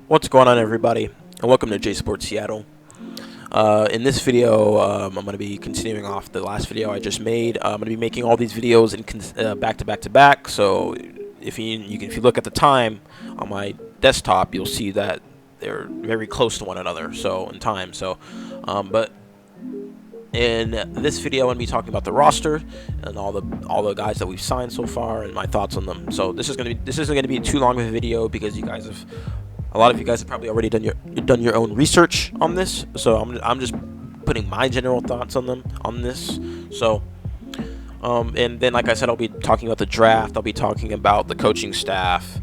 What's going on, everybody, and welcome to J Sports Seattle. In this video, I'm going to be continuing off the last video I just made. I'm going to be making all these videos in back to back to back. So if you look at the time on my desktop, you'll see that they're very close to one another. So in time. But in this video, I'm going to be talking about the roster and all the guys that we've signed so far and my thoughts on them. So this isn't going to be too long of a video because a lot of you guys have probably already done your own research on this. So I'm just putting my general thoughts on this. So and then, like I said, I'll be talking about the draft. I'll be talking about the coaching staff,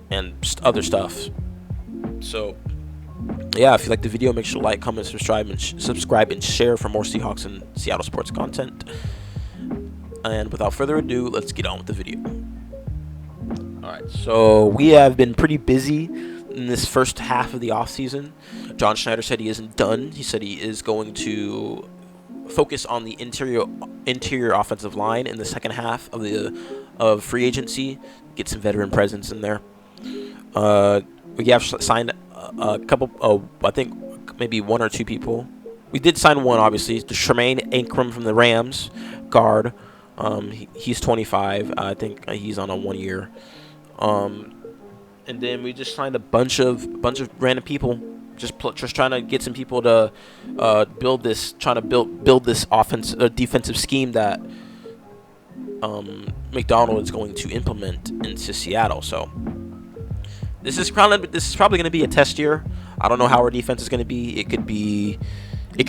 and other stuff. So yeah, if you like the video, make sure to like, comment, subscribe, and share for more Seahawks and Seattle sports content. And without further ado, let's get on with the video. Alright, so we have been pretty busy in this first half of the offseason. John Schneider said he isn't done. He said he is going to focus on the interior offensive line in the second half of free agency, get some veteran presence in there. We have signed a couple, I think maybe one or two people. We did sign one, obviously, the Tremaine Ankrum from the Rams, guard. He's 25. I think he's on a 1 year. And then we just signed a bunch of random people, just trying to get some people to build this defensive scheme that McDonald is going to implement into Seattle. So this is probably going to be a test year. I don't know how our defense is going to be. It could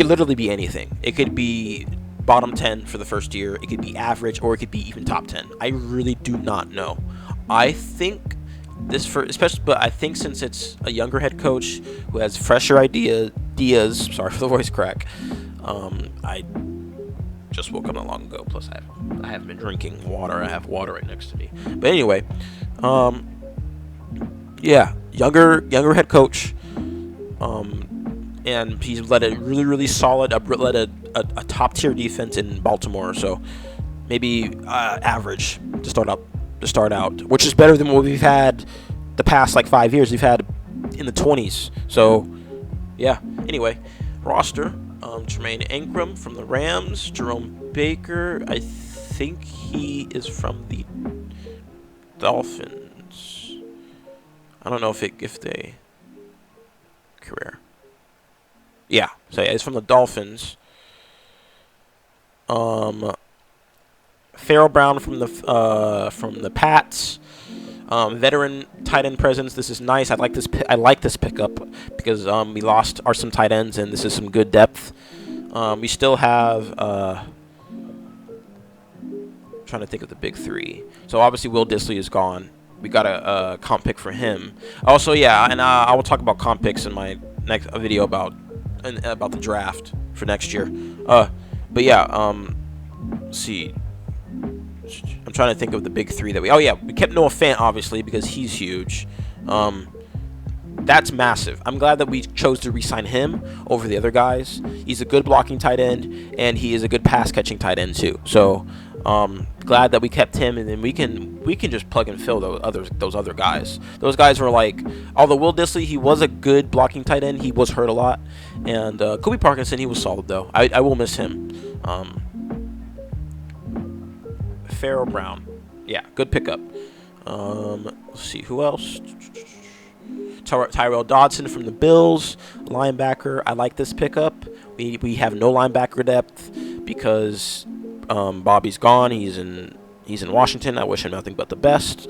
literally be anything. It could be bottom 10 for the first year. It could be average, or it could be even top 10. I really do not know. I think but I think since it's a younger head coach who has fresher ideas. Sorry for the voice crack. I just woke up not long ago. Plus, I haven't been drinking water. I have water right next to me. But anyway, yeah, younger head coach. And he's led a really solid, led a top tier defense in Baltimore. So maybe average to start out, which is better than what we've had the past 5 years. We've had in the 20s. So yeah. Anyway, roster: Tremaine Ankrum from the Rams, Jerome Baker. I think he is from the Dolphins. I don't know if they career. Yeah, so it's from the Dolphins. Farrell Brown from the Pats. Veteran tight end presence. This is nice. I like this pickup because we lost some tight ends, and this is some good depth. We still have trying to think of the big three. So obviously Will Dissly is gone. We got a comp pick for him. Also, yeah, and I will talk about comp picks in my next video about the draft for next year. But yeah, let's see. I'm trying to think of the big three that we kept Noah Fant, obviously, because he's huge. That's massive. I'm glad that we chose to re-sign him over the other guys. He's a good blocking tight end, and he is a good pass catching tight end too. So glad that we kept him, and then we can just plug and fill those other guys. Those guys were although Will Dissly, he was a good blocking tight end, he was hurt a lot, and Kobe Parkinson, he was solid though. I will miss him. Farrell Brown, yeah, good pickup. Let's see who else. Tyrell Dodson from the Bills, linebacker. I like this pickup. We have no linebacker depth because Bobby's gone. He's in Washington. I wish him nothing but the best.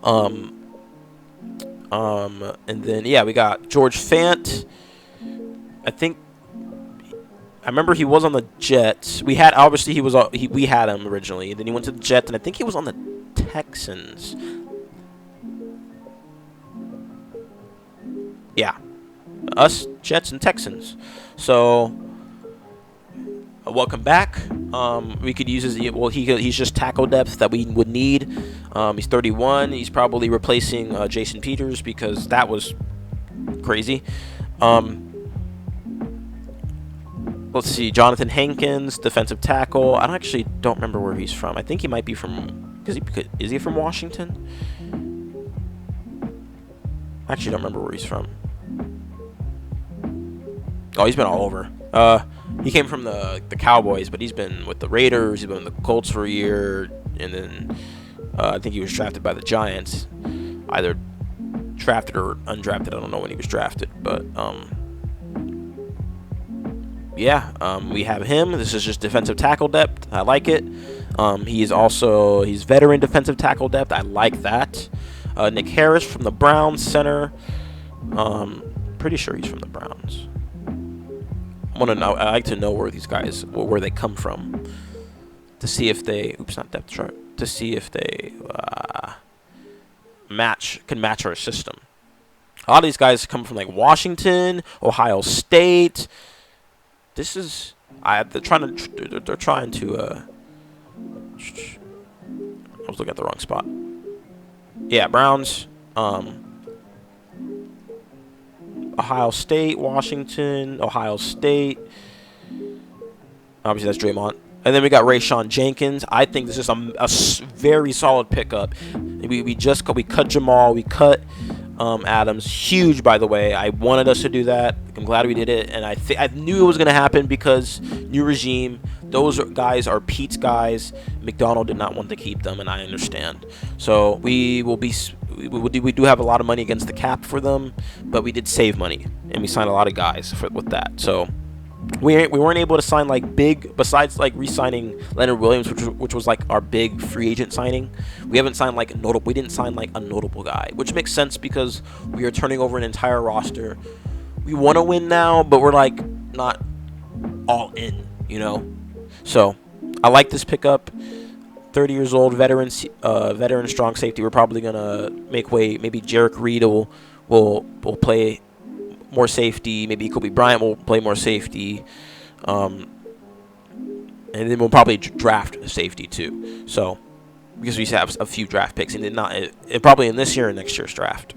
And then yeah, we got George Fant. I remember he was on the Jets. We had we had him originally. Then he went to the Jets, and I think he was on the Texans. Yeah, us, Jets, and Texans. So welcome back. We could use he's just tackle depth that we would need. He's 31. He's probably replacing Jason Peters because that was crazy. Let's see, Jonathan Hankins, defensive tackle. I don't remember where he's from. I think he might be from. Is he from Washington? I actually don't remember where he's from. Oh, he's been all over. He came from the Cowboys, but he's been with the Raiders. He's been with the Colts for a year, and then I think he was drafted by the Giants, either drafted or undrafted. I don't know when he was drafted, but yeah, we have him. This is just defensive tackle depth. I like it. He's veteran defensive tackle depth. I like that. Nick Harris from the Browns, center. Pretty sure he's from the Browns. I like to know where these guys, where they come from, to see if they, not depth chart, to see if they can match our system. A lot of these guys come from like Washington, Ohio State. They're trying to. I was looking at the wrong spot. Yeah, Browns. Ohio State, Washington, Ohio State. Obviously, that's Draymond. And then we got Rayshawn Jenkins. I think this is a very solid pickup. We cut Jamal. We cut Adams. Huge, by the way. I wanted us to do that. I'm glad we did it. And I knew it was going to happen because new regime. Those guys are Pete's guys. McDonald did not want to keep them, and I understand. So we do have a lot of money against the cap for them, but we did save money, and we signed a lot of guys with that. So we weren't able to sign like big, besides like re-signing Leonard Williams, which was like our big free agent signing. We haven't signed like we didn't sign like a notable guy, which makes sense because we are turning over an entire roster. We want to win now, but we're like not all in, you know. So I like this pickup. 30 years old, veteran strong safety. We're probably gonna make way. Maybe Jarek Reed will play more safety. Maybe Kobe Bryant will play more safety. And then we'll probably draft a safety too. So because we have a few draft picks, and it probably in this year and next year's draft.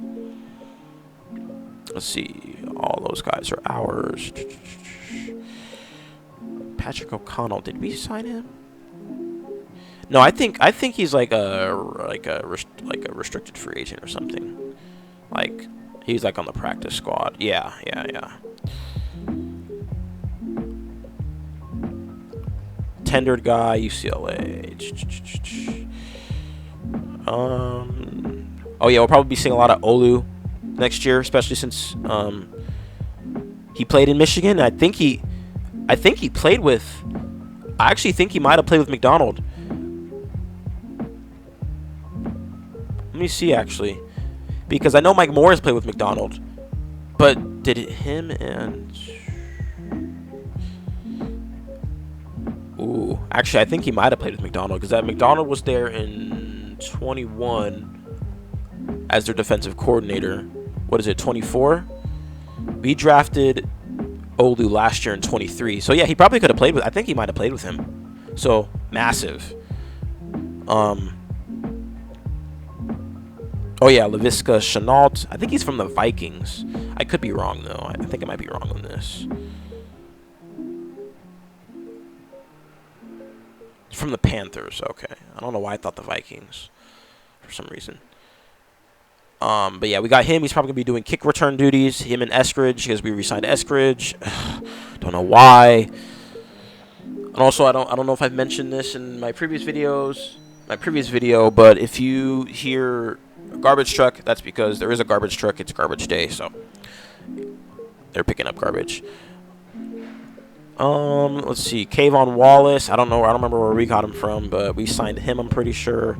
Let's see. All those guys are ours. Patrick O'Connell. Did we sign him? No, I think he's like a restricted free agent or something. Like he's like on the practice squad. Yeah. Tendered guy, UCLA. Oh yeah, we'll probably be seeing a lot of Olu next year, especially since he played in Michigan. I actually think he might have played with McDonald. Let me see, actually. Because I know Mike Morris played with McDonald. But did it him and... Ooh. Actually, I think he might have played with McDonald. Because that McDonald was there in 21 as their defensive coordinator. What is it, 24? We drafted Olu last year in 23. So, yeah, he probably could have played with... I think he might have played with him. So, massive. Oh, yeah, Laviska Shenault. I think he's from the Vikings. I could be wrong, though. I think I might be wrong on this. From the Panthers. Okay. I don't know why I thought the Vikings for some reason. But, yeah, we got him. He's probably going to be doing kick return duties. Him and Eskridge, because we re-signed Eskridge. Don't know why. And also, I don't know if I've mentioned this in my previous video, but if you hear a garbage truck, that's because there is a garbage truck. It's garbage day, so they're picking up garbage. Let's see, Kayvon Wallace. I don't remember where we got him from, but we signed him, I'm pretty sure.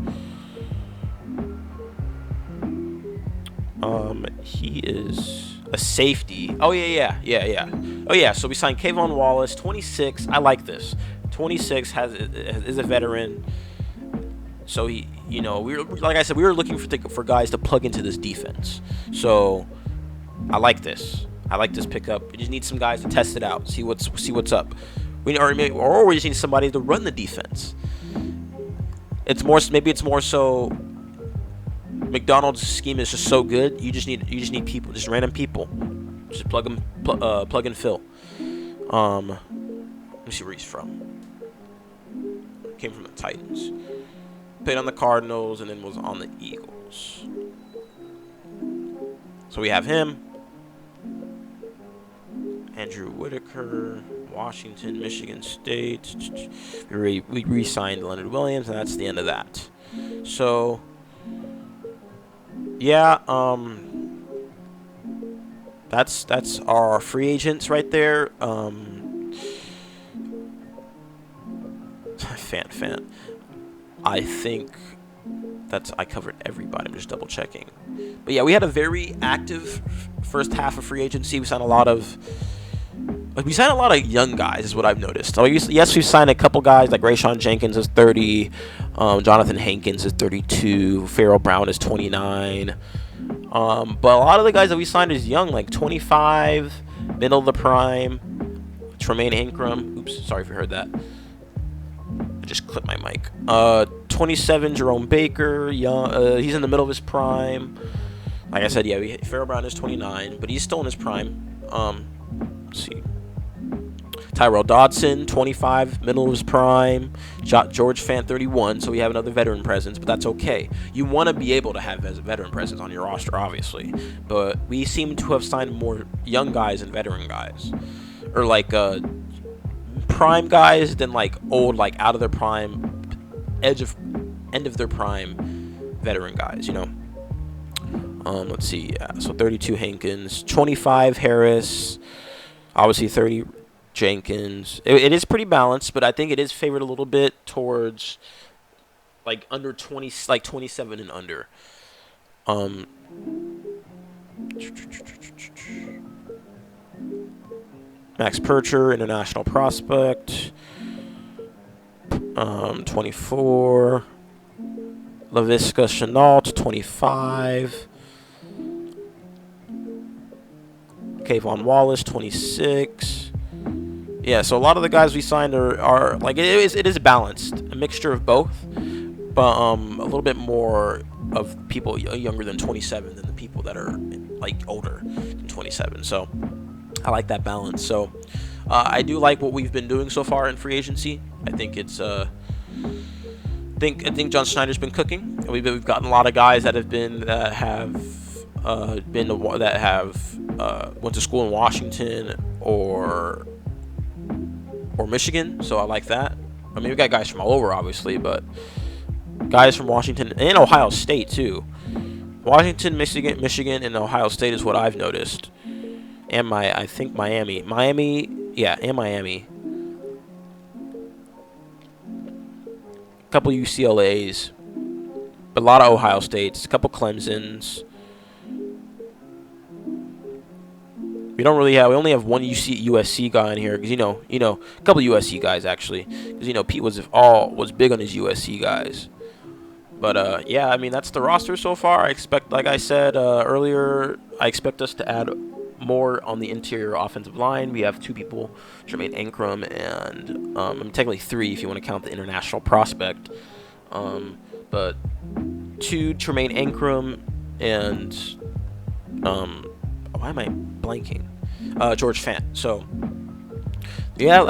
He is a safety. Oh yeah. Oh yeah. So we signed Kayvon Wallace, 26. I like this. 26 is a veteran. So he, like I said, we were looking for guys to plug into this defense. So I like this. I like this pickup. We just need some guys to test it out, see what's up. We just need somebody to run the defense. Maybe it's more so. McDonald's scheme is just so good. You just need people, just random people. Just plug and fill. Let me see where he's from. Came from the Titans. Played on the Cardinals and then was on the Eagles. So we have him, Andrew Whitaker, Washington, Michigan State. We re-signed Leonard Williams, and that's the end of that. So, yeah, that's our free agents right there. Fan. I think I covered everybody. I'm just double checking. But yeah, we had a very active first half of free agency. We signed a lot of young guys, is what I've noticed. So yes, we've signed a couple guys like Rayshawn Jenkins is 30, Jonathan Hankins is 32, Farrell Brown is 29. But a lot of the guys that we signed is young, like 25, middle of the prime. Tremaine Ingram. Oops, sorry if you heard that. I just clipped my mic. 27, Jerome Baker. Young. He's in the middle of his prime. Like I said, yeah, Farrell Brown is 29, but he's still in his prime. Let's see. Tyrell Dodson, 25, middle of his prime. George Fant, 31, so we have another veteran presence, but that's okay. You want to be able to have a veteran presence on your roster, obviously. But we seem to have signed more young guys and veteran guys. Or like prime guys than like old, like out of their prime, end of their prime veteran guys, you know? Let's see, yeah, so 32 Hankins, 25 Harris, obviously 30 Jenkins. It is pretty balanced, but I think it is favored a little bit towards like under 20, like 27 and under. Max Percher, international prospect. 24. Laviska Shenault, 25. Kayvon Wallace, 26. Yeah, so a lot of the guys we signed are like it is balanced, a mixture of both, but a little bit more of people younger than 27 than the people that are like older than 27. So I like that balance. So I do like what we've been doing so far in free agency. I think it's I think John Schneider's been cooking. We've gotten a lot of guys that have went to school in Washington or Michigan, so I like that. I mean, we got guys from all over, obviously, but guys from Washington and Ohio State too. Washington, Michigan, and Ohio State is what I've noticed, and I think Miami, yeah, and Miami. A couple UCLA's, but a lot of Ohio States, a couple Clemson's. We only have one USC guy in here because you know a couple USC guys actually, because Pete was big on his USC guys. But yeah, I mean that's the roster so far. I expect, like I said earlier, I expect us to add more on the interior offensive line. We have two people, Tremaine Ingram and technically three if you want to count the international prospect. But two, Tremaine Ingram and why am I blanking? George Fant. So yeah,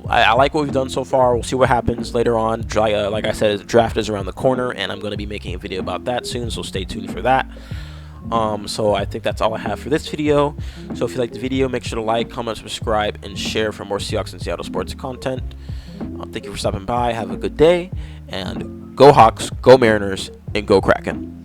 I like what we've done so far. We'll see what happens later on. Like I said, the draft is around the corner, and I'm going to be making a video about that soon, so stay tuned for that. So I think that's all I have for this video. So if you like the video, make sure to like, comment, subscribe, and share for more Seahawks and Seattle sports content. Thank you for stopping by. Have a good day, and go Hawks, go Mariners, and go Kraken.